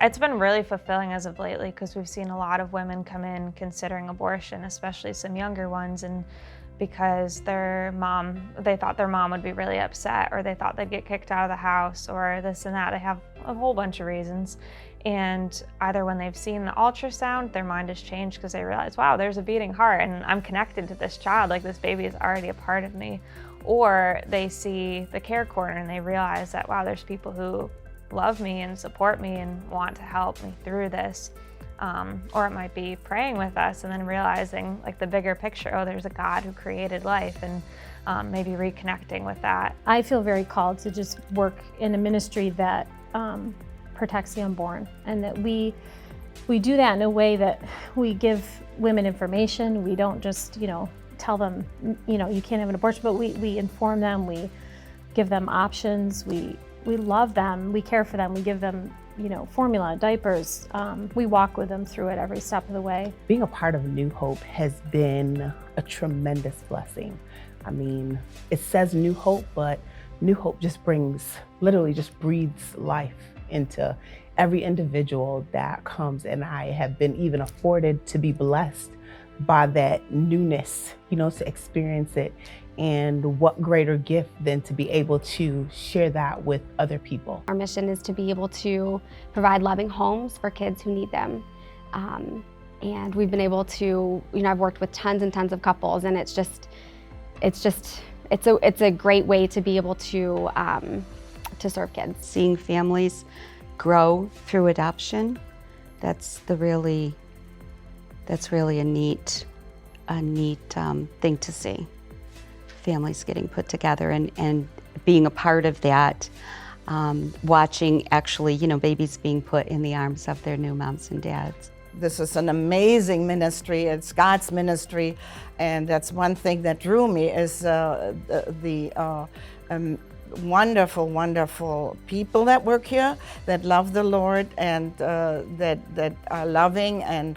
It's been really fulfilling as of lately because we've seen a lot of women come in considering abortion, especially some younger ones, and because they thought their mom would be really upset, or they thought they'd get kicked out of the house, or this and that. They have a whole bunch of reasons. And either when they've seen the ultrasound, their mind has changed because they realize, wow, there's a beating heart and I'm connected to this child, like this baby is already a part of me. Or they see the care corner and they realize that, wow, there's people who love me and support me and want to help me through this. Or it might be praying with us and then realizing like the bigger picture, oh, there's a God who created life, and maybe reconnecting with that. I feel very called to just work in a ministry that protects the unborn, and that we do that in a way that we give women information. We don't just, tell them, you can't have an abortion, but we inform them, we give them options, we love them, we care for them, we give them formula, diapers. We walk with them through it every step of the way. Being a part of New Hope has been a tremendous blessing. I mean, it says New Hope, but New Hope literally just breathes life into every individual that comes. And I have been even afforded to be blessed by that newness, to experience it. And what greater gift than to be able to share that with other people. Our mission is to be able to provide loving homes for kids who need them. And we've been able to, I've worked with tons and tons of couples, and it's a great way to be able to serve kids. Seeing families grow through adoption, that's really a neat thing to see. Families getting put together and being a part of that, watching actually, babies being put in the arms of their new moms and dads. This is an amazing ministry. It's God's ministry, and that's one thing that drew me is the wonderful, wonderful people that work here that love the Lord and that are loving and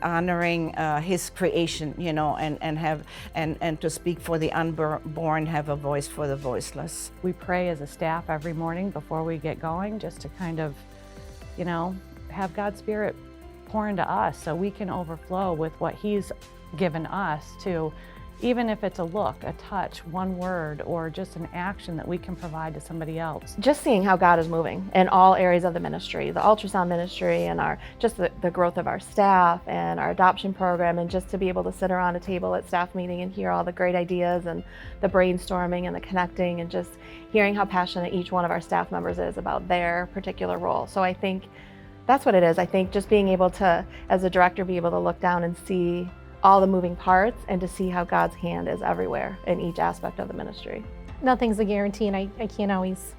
honoring His creation, and to speak for the unborn, have a voice for the voiceless. We pray as a staff every morning before we get going, just to kind of, have God's Spirit pour into us so we can overflow with what He's given us to. Even if it's a look, a touch, one word, or just an action that we can provide to somebody else. Just seeing how God is moving in all areas of the ministry, the ultrasound ministry, and the growth of our staff and our adoption program, and just to be able to sit around a table at staff meeting and hear all the great ideas and the brainstorming and the connecting, and just hearing how passionate each one of our staff members is about their particular role. So I think that's what it is. I think just being able to, as a director, be able to look down and see all the moving parts, and to see how God's hand is everywhere in each aspect of the ministry. Nothing's a guarantee, and I can't always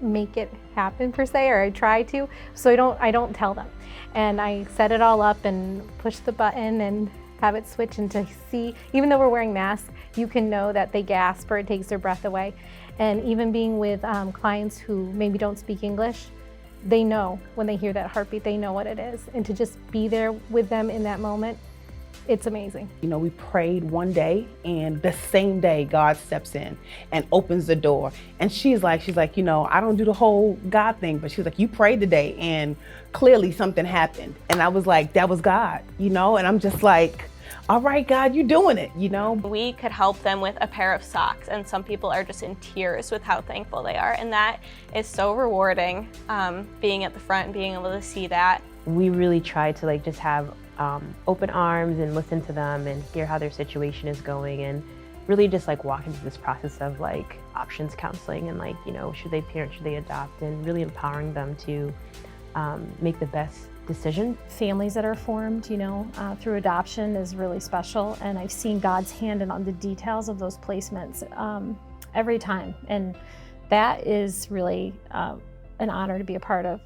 make it happen per se, or I try to, so I don't tell them. And I set it all up and push the button and have it switch, and to see, even though we're wearing masks, you can know that they gasp or it takes their breath away. And even being with clients who maybe don't speak English, they know when they hear that heartbeat, they know what it is. And to just be there with them in that moment, it's amazing. We prayed one day, and the same day God steps in and opens the door. And she's like, I don't do the whole God thing, but she's like, you prayed today, and clearly something happened. And I was like, that was God, and I'm just like, all right, God, you're doing it, We could help them with a pair of socks, and some people are just in tears with how thankful they are. And that is so rewarding, being at the front and being able to see that. We really try to just have open arms and listen to them and hear how their situation is going, and really just walk into this process of options counseling and should they parent, should they adopt, and really empowering them to make the best decision. Families that are formed, through adoption is really special, and I've seen God's hand in on the details of those placements every time, and that is really an honor to be a part of.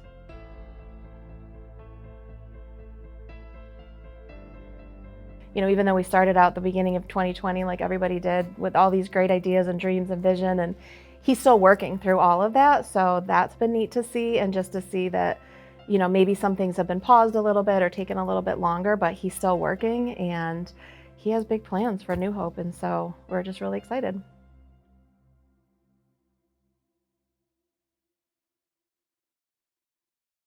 Even though we started out the beginning of 2020 like everybody did with all these great ideas and dreams and vision, and He's still working through all of that. So that's been neat to see, and just to see that, maybe some things have been paused a little bit or taken a little bit longer, but He's still working, and He has big plans for New Hope, and so we're just really excited.